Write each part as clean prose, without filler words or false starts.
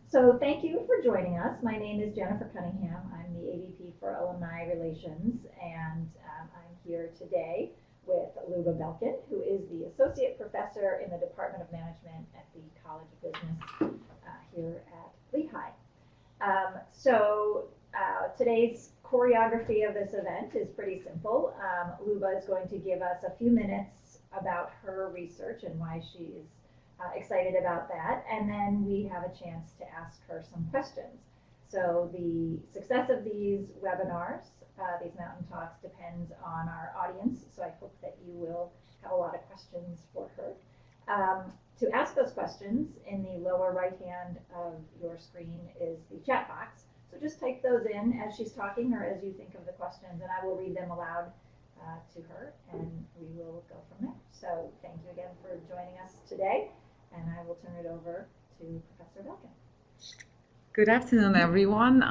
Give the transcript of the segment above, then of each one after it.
So thank you for joining us. My name is Jennifer Cunningham. I'm the AVP for Alumni Relations, and I'm here today with Liuba Belkin, who is the Associate Professor in the Department of Management at the College of Business here at Lehigh. Today's choreography of this event is pretty simple. Liuba is going to give us a few minutes about her research and why she is excited about that, and then we have a chance to ask her some questions. So the success of these webinars, these mountain talks, depends on our audience, so I hope that you will have a lot of questions for her. To ask those questions, in the lower right hand of your screen is the chat box. So just type those in as she's talking or as you think of the questions, and I will read them aloud to her, and we will go from there. So thank you again for joining us today, and I will turn it over to Professor Belkin. Good afternoon, everyone.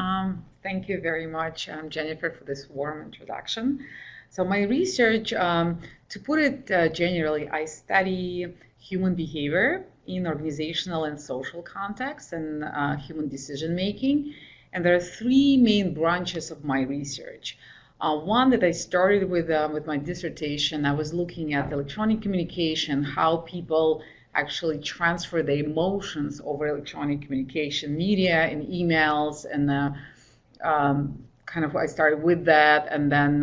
Thank you very much, Jennifer, for this warm introduction. So my research, to put it generally, I study human behavior in organizational and social contexts and human decision making. And there are three main branches of my research. One that I started with my dissertation, I was looking at electronic communication, how people actually transfer their emotions over electronic communication, media and emails, and I started with that, and then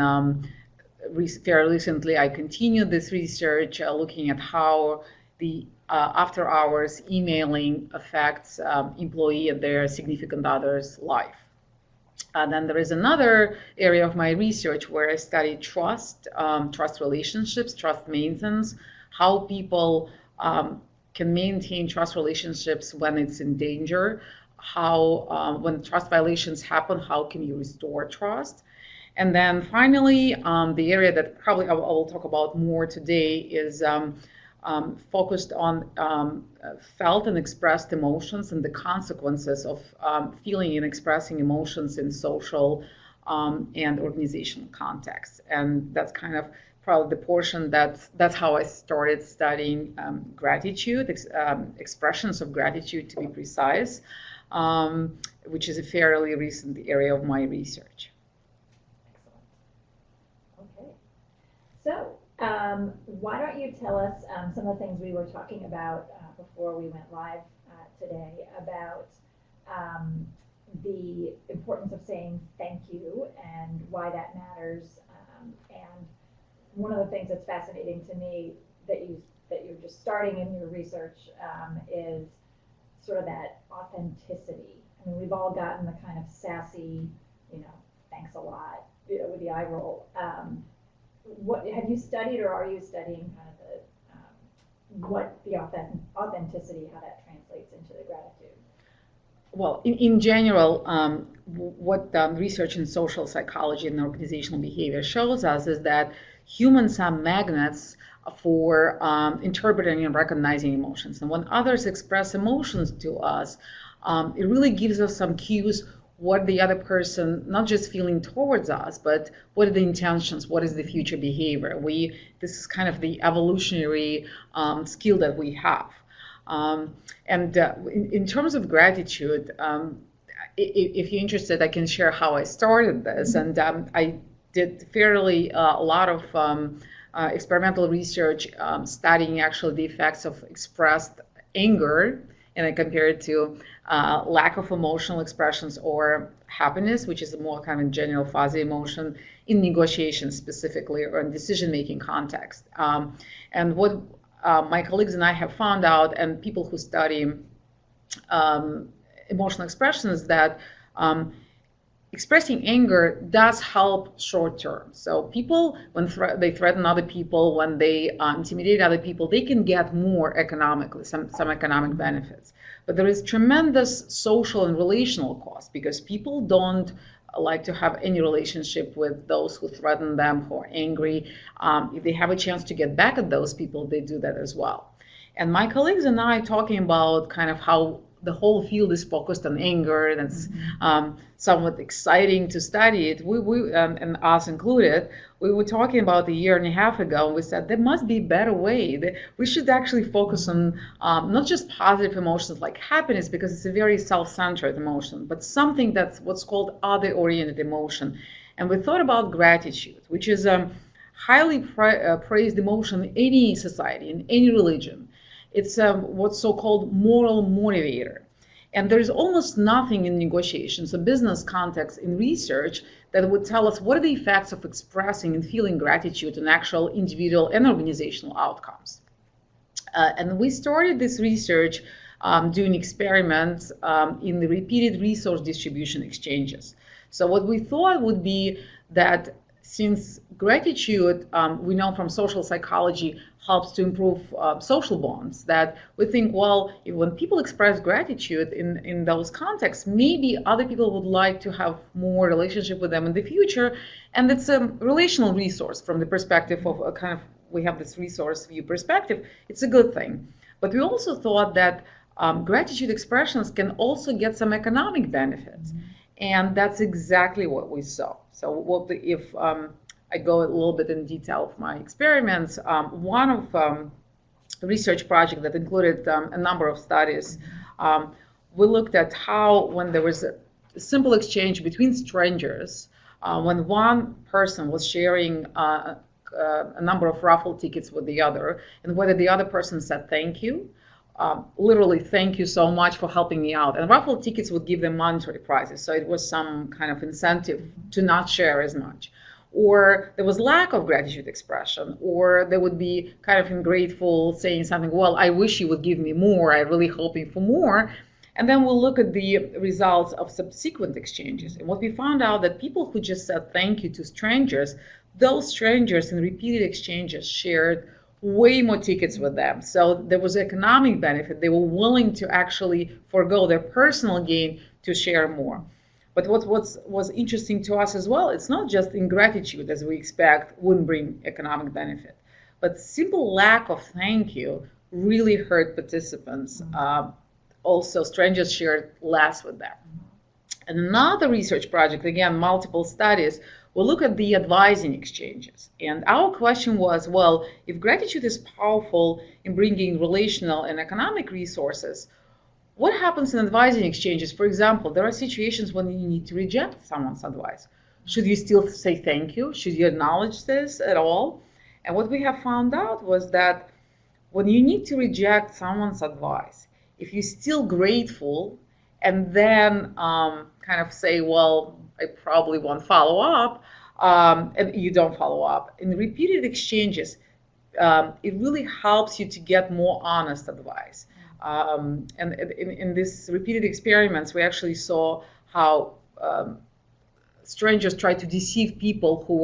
fairly recently I continued this research looking at how the after hours emailing affects employee and their significant other's life. And then there is another area of my research where I study trust, trust relationships, trust maintenance, how people can maintain trust relationships when it's in danger, how when trust violations happen, how can you restore trust? And then finally, the area that probably I will talk about more today is focused on felt and expressed emotions and the consequences of feeling and expressing emotions in social and organizational contexts. And that's kind of probably the portion that's how I started studying gratitude, expressions of gratitude to be precise, which is a fairly recent area of my research. Excellent. Okay. So why don't you tell us some of the things we were talking about before we went live today about the importance of saying thank you and why that matters. And one of the things that's fascinating to me that you're just starting in your research is sort of that authenticity. I mean, we've all gotten the kind of sassy, thanks a lot, with the eye roll. What have you studied, or are you studying kind of what the authenticity, how that translates into the gratitude? Well, in general, what research in social psychology and organizational behavior shows us is that humans are magnets for interpreting and recognizing emotions. And when others express emotions to us, it really gives us some cues what the other person, not just feeling towards us, but what are the intentions, what is the future behavior. This is kind of the evolutionary skill that we have. In terms of gratitude, if you're interested, I can share how I started this. And I did fairly a lot of experimental research studying actually the effects of expressed anger, and I compared it to lack of emotional expressions or happiness, which is a more kind of general fuzzy emotion, in negotiations specifically or in decision-making context. And what my colleagues and I have found out, and people who study emotional expressions, that expressing anger does help short term. So people, when they threaten other people, when they intimidate other people, they can get more economically, some economic benefits. But there is tremendous social and relational cost, because people don't like to have any relationship with those who threaten them, who are angry. If they have a chance to get back at those people, they do that as well. And my colleagues and I talking about kind of how the whole field is focused on anger, and it's somewhat exciting to study it. We and us included, we were talking about a year and a half ago, and we said there must be a better way. That we should actually focus on not just positive emotions like happiness, because it's a very self-centered emotion, but something that's what's called other-oriented emotion. And we thought about gratitude, which is a highly praised emotion in any society, in any religion. It's what's so-called moral motivator. And there's almost nothing in negotiations, a business context, in research that would tell us what are the effects of expressing and feeling gratitude on actual individual and organizational outcomes. And we started this research doing experiments in the repeated resource distribution exchanges. So what we thought would be that since gratitude, we know from social psychology, helps to improve social bonds, that we think, well, when people express gratitude in those contexts, maybe other people would like to have more relationship with them in the future. And it's a relational resource from the perspective of a kind of, we have this resource view perspective, it's a good thing. But we also thought that gratitude expressions can also get some economic benefits. And that's exactly what we saw. So if I go a little bit in detail of my experiments, one of the research project that included a number of studies, we looked at how when there was a simple exchange between strangers, when one person was sharing a number of raffle tickets with the other, and whether the other person said thank you, literally, thank you so much for helping me out. And raffle tickets would give them monetary prizes, so it was some kind of incentive to not share as much. Or there was lack of gratitude expression, or they would be kind of ungrateful, saying something, well, I wish you would give me more, I'm really hoping for more. And then we'll look at the results of subsequent exchanges. And what we found out that people who just said thank you to strangers, those strangers in repeated exchanges shared way more tickets with them. So there was economic benefit. They were willing to actually forego their personal gain to share more. But what was interesting to us as well, it's not just ingratitude, as we expect, wouldn't bring economic benefit. But simple lack of thank you really hurt participants. Also, strangers shared less with them. And another research project, again, multiple studies, will look at the advising exchanges. And our question was, well, if gratitude is powerful in bringing relational and economic resources, what happens in advising exchanges? For example, there are situations when you need to reject someone's advice. Should you still say thank you? Should you acknowledge this at all? And what we have found out was that when you need to reject someone's advice, if you're still grateful and then kind of say, well, I probably won't follow up, and you don't follow up. In repeated exchanges, it really helps you to get more honest advice. And in these repeated experiments, we actually saw how strangers tried to deceive people who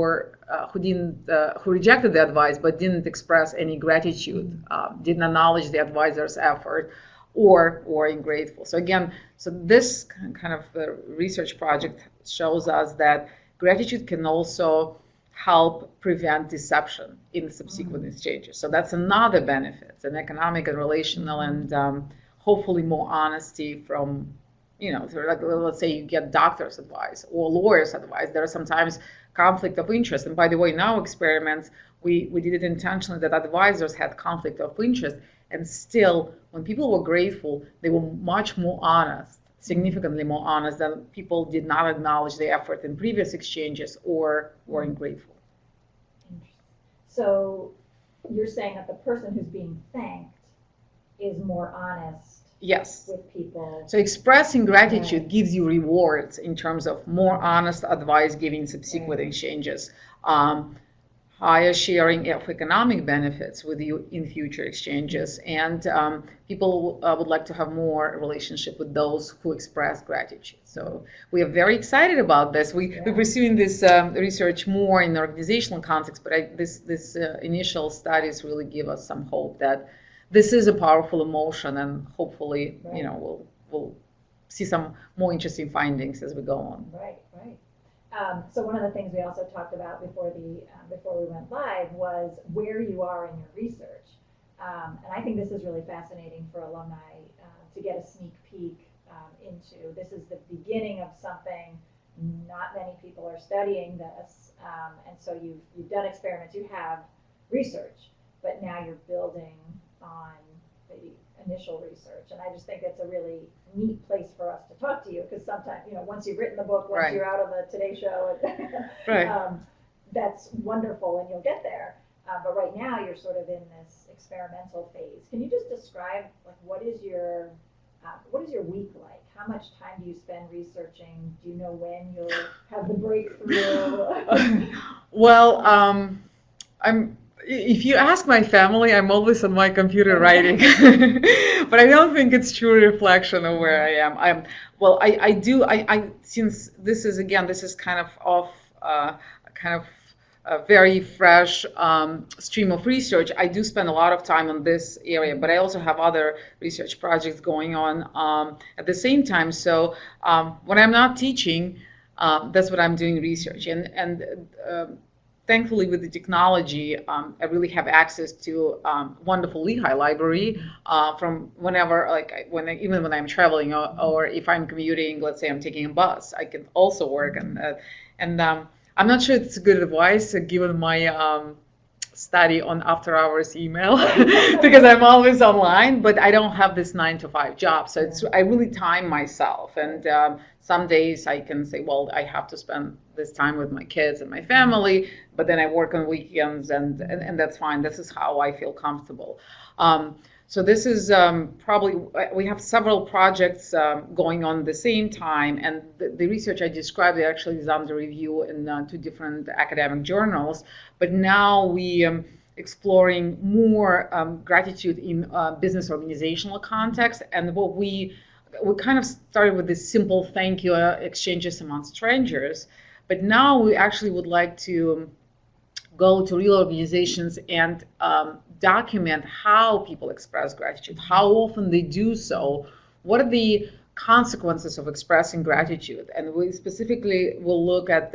rejected the advice but didn't express any gratitude, didn't acknowledge the advisor's effort, or ungrateful. So again, this kind of research project shows us that gratitude can also help prevent deception in subsequent exchanges. So that's another benefit, an economic and relational, and hopefully more honesty from, like, let's say you get doctor's advice or lawyer's advice. There are sometimes conflict of interest. And by the way, in our experiments, we did it intentionally that advisors had conflict of interest. And still, when people were grateful, they were much more honest, significantly more honest than people did not acknowledge the effort in previous exchanges or were ungrateful. So you're saying that the person who's being thanked is more honest. Yes. With people. So expressing gratitude gives you rewards in terms of more honest advice giving subsequent exchanges. Higher sharing of economic benefits with you in future exchanges, and people would like to have more relationship with those who express gratitude. So we are very excited about this. We're pursuing this research more in the organizational context, but this initial studies really give us some hope that this is a powerful emotion, and hopefully, we'll see some more interesting findings as we go on. Right. So one of the things we also talked about before we went live was where you are in your research, and I think this is really fascinating for alumni to get a sneak peek beginning of something. Not many people are studying this, and so you've done experiments, you have research, but now you're building on the initial research. And I just think it's a really neat place for us to talk to you, because sometimes, once you've written the book, once you're out on the Today Show, that's wonderful and you'll get there. But right now you're sort of in this experimental phase. Can you just describe, like, what is your week like? How much time do you spend researching? Do you know when you'll have the breakthrough? Well, if you ask my family, I'm always on my computer writing, but I don't think it's true reflection of where I am. Since this is kind of a very fresh stream of research, I do spend a lot of time on this area, but I also have other research projects going on at the same time. So when I'm not teaching, that's what I'm doing research. And thankfully, with the technology, I really have access to wonderful Lehigh library from whenever, even when I'm traveling or if I'm commuting, let's say I'm taking a bus, I can also work on that. And I'm not sure it's good advice given my study on after hours email because I'm always online, but I don't have this 9-to-5 job. So I really time myself. And some days I can say, well, I have to spend this time with my kids and my family, but then I work on weekends and that's fine. This is how I feel comfortable. So this is probably, we have several projects going on at the same time, and the research I described actually is under review in 2 different academic journals, but now we exploring more gratitude in business organizational context, and what we kind of started with this simple thank you exchanges among strangers, but now we actually would like to go to real organizations and document how people express gratitude, how often they do so, what are the consequences of expressing gratitude. And we specifically will look at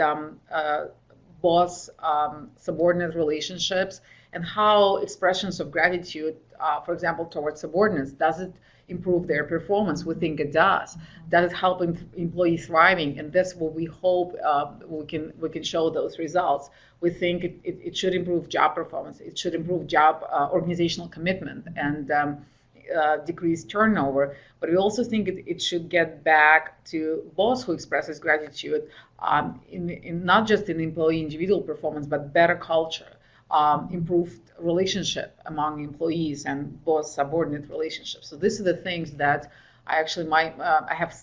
boss-subordinate relationships and how expressions of gratitude, for example, towards subordinates, does it improve their performance? We think it does. Does it help employee thriving? And that's what we hope we can show those results. We think it should improve job performance. It should improve job organizational commitment and decrease turnover. But we also think it should get back to boss who expresses gratitude in not just in employee individual performance, but better culture. Improved relationship among employees and boss-subordinate relationships. So these are the things that I actually I have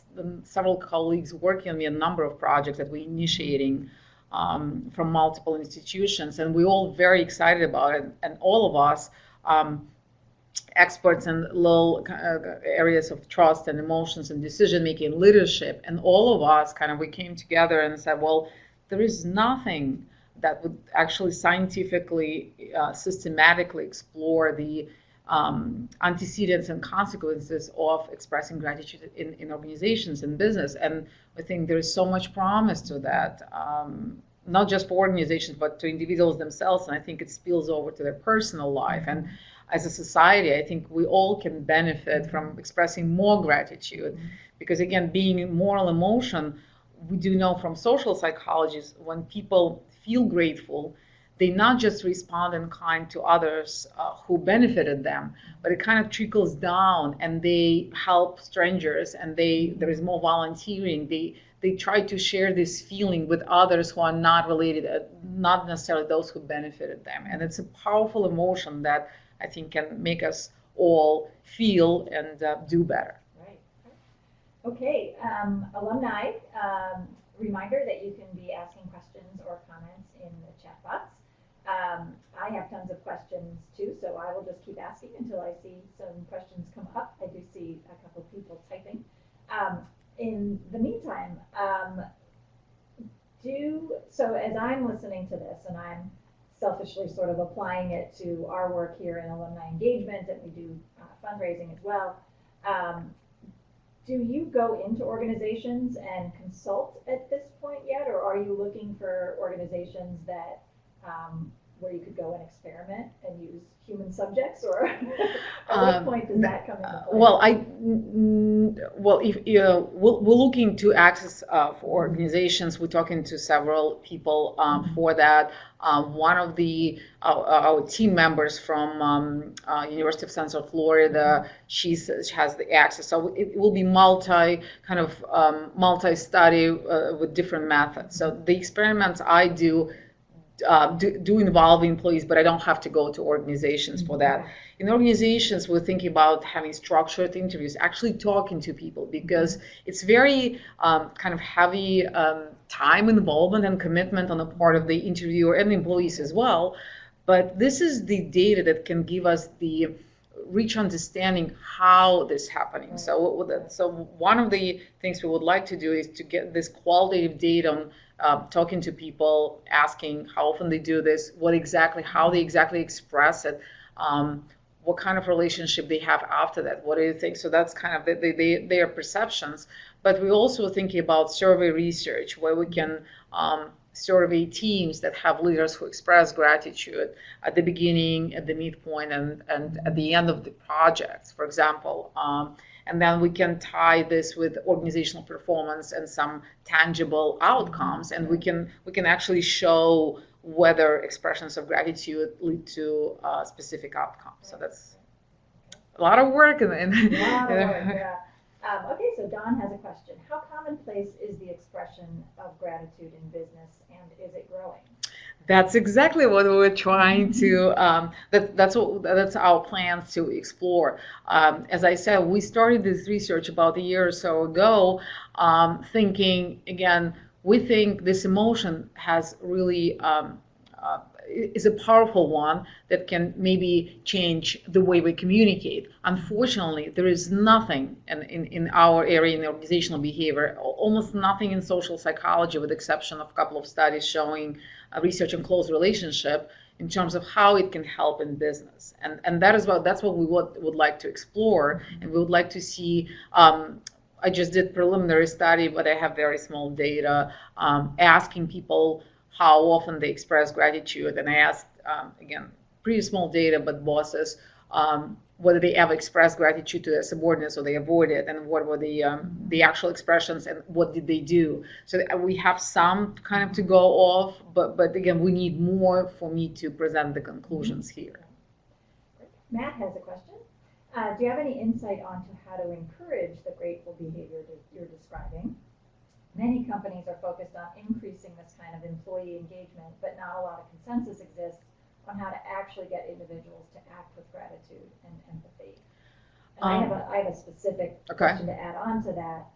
several colleagues working on me a number of projects that we're initiating from multiple institutions, and we're all very excited about it. And all of us, experts in little areas of trust and emotions and decision-making, leadership, and all of us we came together and said, well, there is nothing that would actually scientifically, systematically explore the antecedents and consequences of expressing gratitude in organizations and business. And I think there is so much promise to that, not just for organizations, but to individuals themselves. And I think it spills over to their personal life. And as a society, I think we all can benefit from expressing more gratitude. Because again, being moral emotion, we do know from social psychologists, when people feel grateful, they not just respond in kind to others who benefited them, but it kind of trickles down and they help strangers and there is more volunteering. They try to share this feeling with others who are not related, not necessarily those who benefited them. And it's a powerful emotion that I think can make us all feel and do better. Right. Okay, alumni, reminder that you can be asking questions or comments in the chat box. I have tons of questions too, so I will just keep asking until I see some questions come up. I do see a couple people typing. In the meantime, so as I'm listening to this and I'm selfishly sort of applying it to our work here in alumni engagement, and we do fundraising as well, do you go into organizations and consult at this point yet, or are you looking for organizations that where you could go and experiment and use human subjects, or at what point does that come into play? Well, if we're looking to access for organizations. We're talking to several people for that. One of our team members from University of Central Florida, she has the access. So it will be multi-study with different methods. So the experiments I do involve employees, but I don't have to go to organizations for that. In organizations, we're thinking about having structured interviews, actually talking to people, because it's very kind of heavy time involvement and commitment on the part of the interviewer and the employees as well. But this is the data that can give us the rich understanding how this is happening. So one of the things we would like to do is to get this qualitative data on talking to people, asking how often they do this, how they exactly express it, what kind of relationship they have after that, what do you think? So that's kind of their perceptions. But we're also thinking about survey research, where we can survey teams that have leaders who express gratitude at the beginning, at the midpoint, and at the end of the project, for example. And then we can tie this with organizational performance and some tangible outcomes, and we can actually show whether expressions of gratitude lead to specific outcomes. So that's a lot of work. Yeah. Okay, so Don has a question. How commonplace is the expression of gratitude in business, and is it growing? That's exactly what we're trying to. That's our plans to explore. As I said, we started this research about a year or so ago, thinking again. We think this emotion has really is a powerful one that can maybe change the way we communicate. Unfortunately, there is nothing in our area in organizational behavior, almost nothing in social psychology, with the exception of a couple of studies showing research on close relationship in terms of how it can help in business. And that's what we would like to explore, and we would like to see. I just did preliminary study, but I have very small data, asking people how often they express gratitude. And I asked, again, pretty small data, but bosses, whether they ever express gratitude to their subordinates or they avoid it, and what were the actual expressions, and what did they do. So we have some kind of to go off, but again, we need more for me to present the conclusions here. Matt has a question. Do you have any insight onto how to encourage the grateful behavior that you're describing? Many companies are focused on increasing this kind of employee engagement, but not a lot of consensus exists on how to actually get individuals to act with gratitude and empathy. And I have a specific question to add on to that.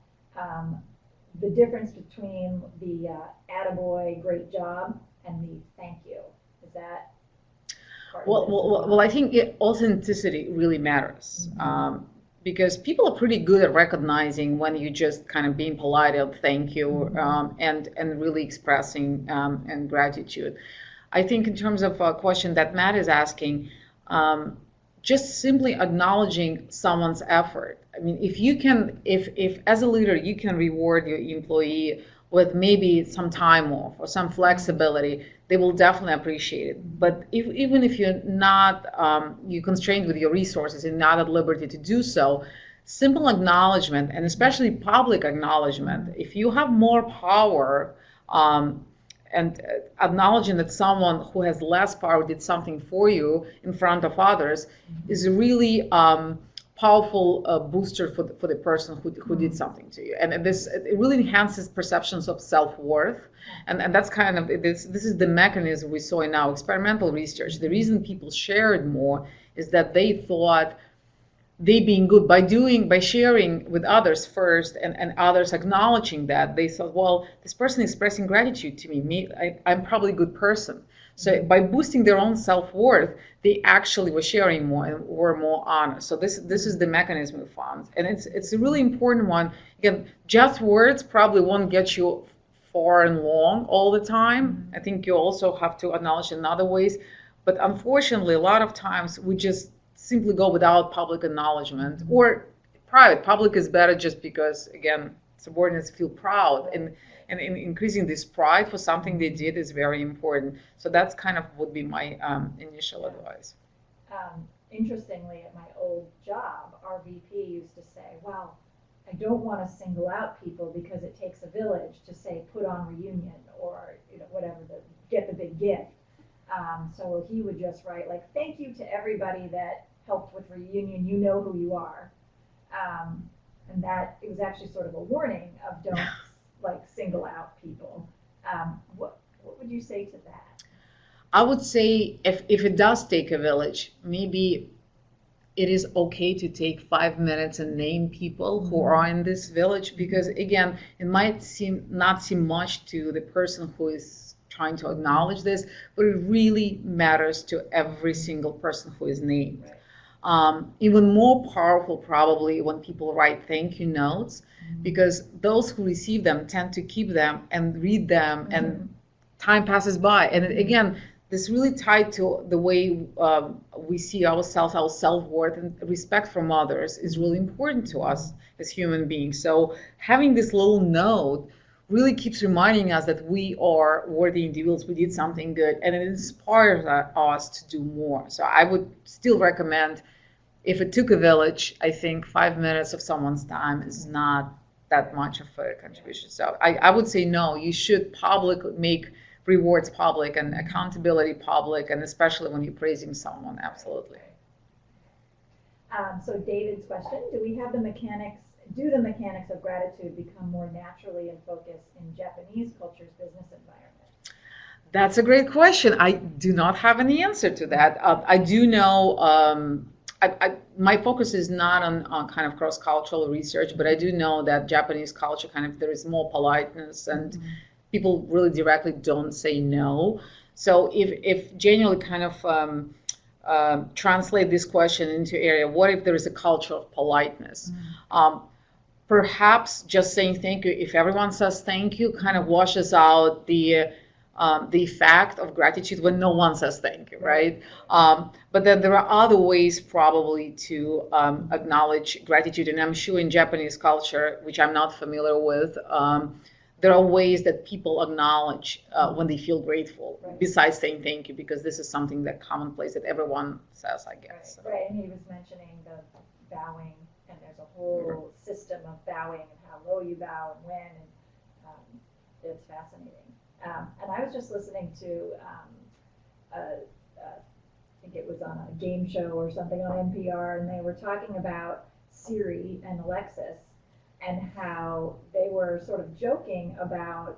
The difference between the attaboy, great job, and the thank you. Is that part of this? Well, I think authenticity really matters. Because people are pretty good at recognizing when you just kind of being polite and thank you, and really expressing and gratitude. I think in terms of a question that Matt is asking, just simply acknowledging someone's effort. I mean, if as a leader you can reward your employee with maybe some time off or some flexibility, they will definitely appreciate it. But even if you're not, you're constrained with your resources and not at liberty to do so, simple acknowledgement, and especially public acknowledgement, if you have more power, and acknowledging that someone who has less power did something for you in front of others, is a really powerful booster for the person who did something to you. And it really enhances perceptions of self-worth. And that's kind of, this is the mechanism we saw in our experimental research. The reason people shared more is that they thought they being good by sharing with others first, and others acknowledging that, they thought, well, this person expressing gratitude to me, I'm probably a good person. So by boosting their own self-worth, they actually were sharing more and were more honest. So this is the mechanism we found, and it's a really important one. Again, just words probably won't get you far and long all the time. I think you also have to acknowledge in other ways, but unfortunately, a lot of times we just simply go without public acknowledgement, or private. Public is better just because, again, subordinates feel proud, and increasing this pride for something they did is very important. So that's kind of would be my initial advice. Interestingly, at my old job, our VP used to say, well, I don't want to single out people because it takes a village to say put on reunion or whatever, get the big gift. So he would just write like, thank you to everybody that helped with reunion, you know who you are. And that it was actually sort of a warning of don't like single out people. What would you say to that? I would say if it does take a village, maybe it is okay to take 5 minutes and name people who are in this village, because again, it might not seem much to the person who is trying to acknowledge this, but it really matters to every single person who is named. Even more powerful probably when people write thank you notes, because those who receive them tend to keep them and read them, and time passes by. And again, this really tied to the way we see ourselves, our self-worth and respect from others is really important to us as human beings. So having this little note really keeps reminding us that we are worthy individuals, we did something good, and it inspires us to do more. So I would still recommend, if it took a village, I think 5 minutes of someone's time is not that much of a contribution. So I would say no, you should make rewards public and accountability public, and especially when you're praising someone, absolutely. So David's question, do the mechanics of gratitude become more naturally in focus in Japanese culture's business environment? That's a great question. I do not have any answer to that. I do know, my focus is not on kind of cross-cultural research, but I do know that Japanese culture there is more politeness, and people really directly don't say no. So if genuinely kind of translate this question into area, what if there is a culture of politeness? Perhaps just saying thank you, if everyone says thank you, kind of washes out the fact of gratitude when no one says thank you, right? But then there are other ways probably to acknowledge gratitude, and I'm sure in Japanese culture, which I'm not familiar with, there are ways that people acknowledge when they feel grateful, besides saying thank you, because this is something that commonplace that everyone says, I guess. Right, and he was mentioning the bowing, and there's a whole system of bowing and how low you bow and when, and it's fascinating. And I was just listening to, I think it was on a game show or something on NPR, and they were talking about Siri and Alexis, and how they were sort of joking about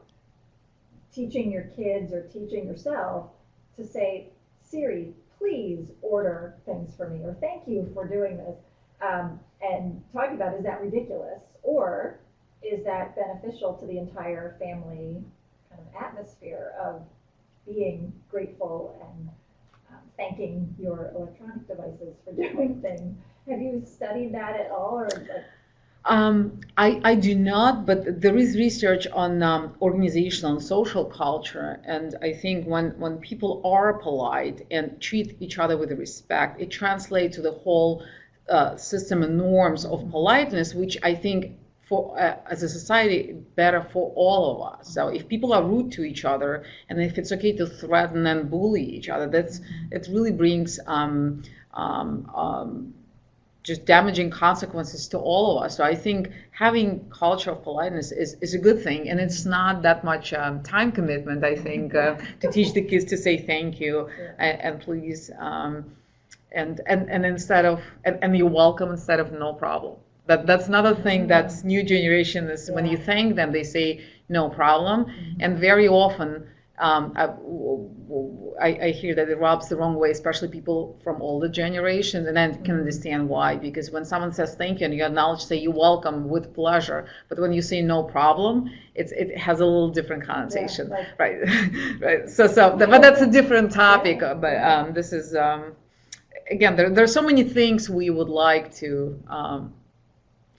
teaching your kids or teaching yourself to say, Siri, please order things for me, or thank you for doing this. And talking about, is that ridiculous, or is that beneficial to the entire family kind of atmosphere of being grateful and thanking your electronic devices for doing things? Have you studied that at all, or like? I do not, but there is research on organizational and social culture, and I think when people are polite and treat each other with respect, it translates to the whole system and norms of politeness, which I think for as a society better for all of us. So if people are rude to each other, and if it's okay to threaten and bully each other, it really brings just damaging consequences to all of us. So I think having culture of politeness is a good thing, and it's not that much time commitment, I think, to teach the kids to say thank you and please, and instead of and you're welcome instead of no problem. That's another thing that's new generation is when you thank them, they say no problem, and very often I hear that it rubs the wrong way, especially people from older generations, and I can understand why, because when someone says thank you and you acknowledge, say you're welcome with pleasure, but when you say no problem, it has a little different connotation, right? Right. But that's a different topic. But this is again, there's so many things we would like to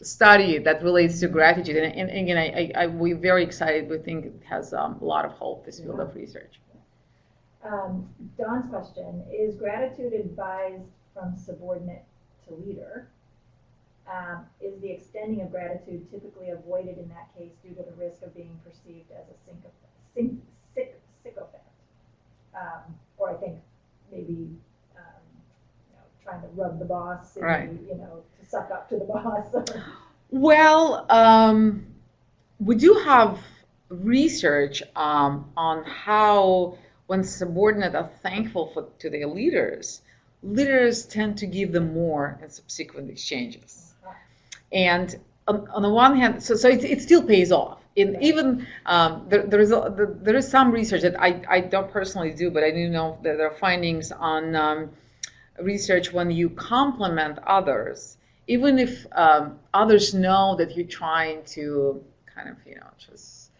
study that relates to gratitude, and again, we're very excited. We think it has a lot of hope, this field of research. Don's question, is gratitude advised from subordinate to leader? Is the extending of gratitude typically avoided in that case due to the risk of being perceived as a sycophant? Or I think maybe trying to rub the boss, Right. To suck up to the boss. Well, we do have research on how when subordinates are thankful to their leaders, leaders tend to give them more in subsequent exchanges. And on the one hand, so it still pays off. Even there is some research that I don't personally do, but I do know that there are findings on research when you compliment others, even if others know that you're trying to kind of just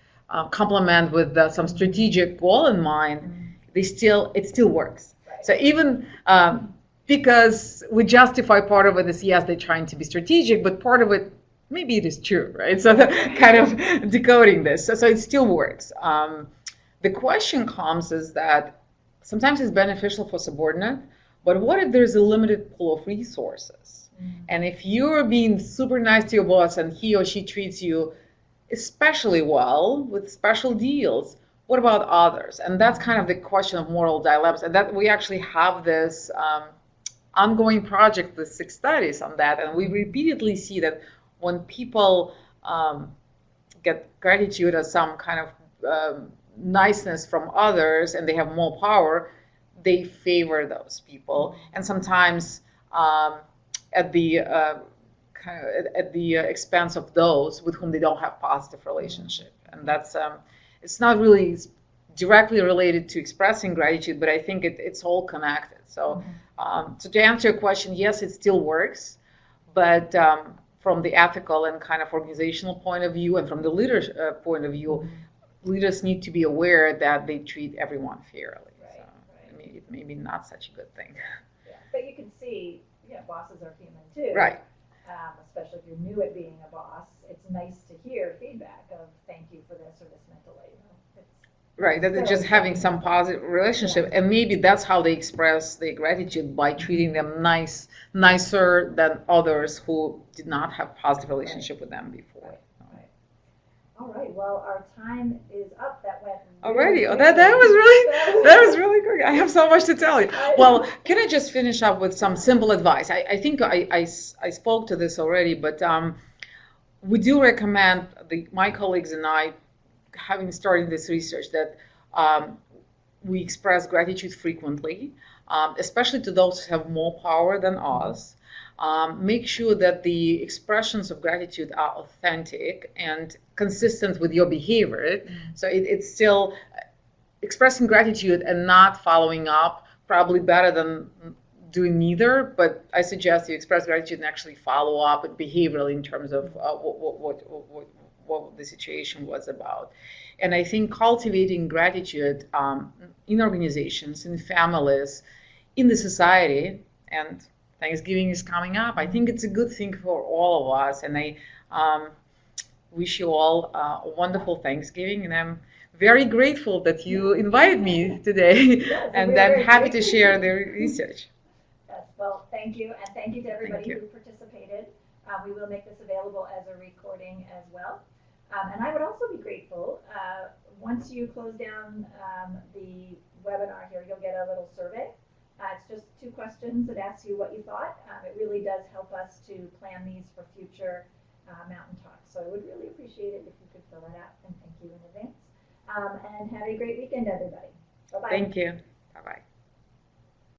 compliment with some strategic goal in mind, it still works. Right. So even because we justify part of it as yes, they're trying to be strategic, but part of it maybe it is true, right? So kind of decoding this, so it still works. The question comes is that sometimes it's beneficial for subordinate, but what if there's a limited pool of resources? And if you're being super nice to your boss and he or she treats you especially well with special deals, what about others? And that's kind of the question of moral dilemmas. And that we actually have this ongoing project with 6 studies on that. And we repeatedly see that when people get gratitude or some kind of niceness from others and they have more power, they favor those people. And sometimes at the expense of those with whom they don't have positive relationship. And that's it's not really directly related to expressing gratitude, but I think it's all connected. So so to answer your question, yes, it still works, but from the ethical and kind of organizational point of view and from the leaders point of view, leaders need to be aware that they treat everyone fairly. Right, so right. I mean, it may be not such a good thing. Yeah. But you can see, bosses are human too. Right. Especially if you're new at being a boss, it's nice to hear feedback of thank you for this or this mental aid. Right, that they're just having some positive relationship, and maybe that's how they express their gratitude by treating them nicer than others who did not have positive relationship with them before. Right. All right. Well, our time is up. That went Already. Really That was really quick. I have so much to tell you. Well, can I just finish up with some simple advice? I think I spoke to this already, but we do recommend my colleagues and I, having started this research, that we express gratitude frequently, especially to those who have more power than us. Make sure that the expressions of gratitude are authentic and consistent with your behavior. So it's still expressing gratitude and not following up, probably better than doing neither, but I suggest you express gratitude and actually follow up with behavioral in terms of what the situation was about. And I think cultivating gratitude in organizations, in families, in the society, and Thanksgiving is coming up, I think it's a good thing for all of us. And I wish you all a wonderful Thanksgiving. And I'm very grateful that you invited me today. Yes, and I'm happy to share the research. Yes, well, thank you. And thank you to everybody who participated. We will make this available as a recording as well. And I would also be grateful, once you close down the webinar here, you'll get a little survey. It's just 2 questions that asks you what you thought. It really does help us to plan these for future Mountain Talks. So I would really appreciate it if you could fill that out, and thank you in advance. And have a great weekend, everybody. Bye-bye. Thank you. Bye-bye.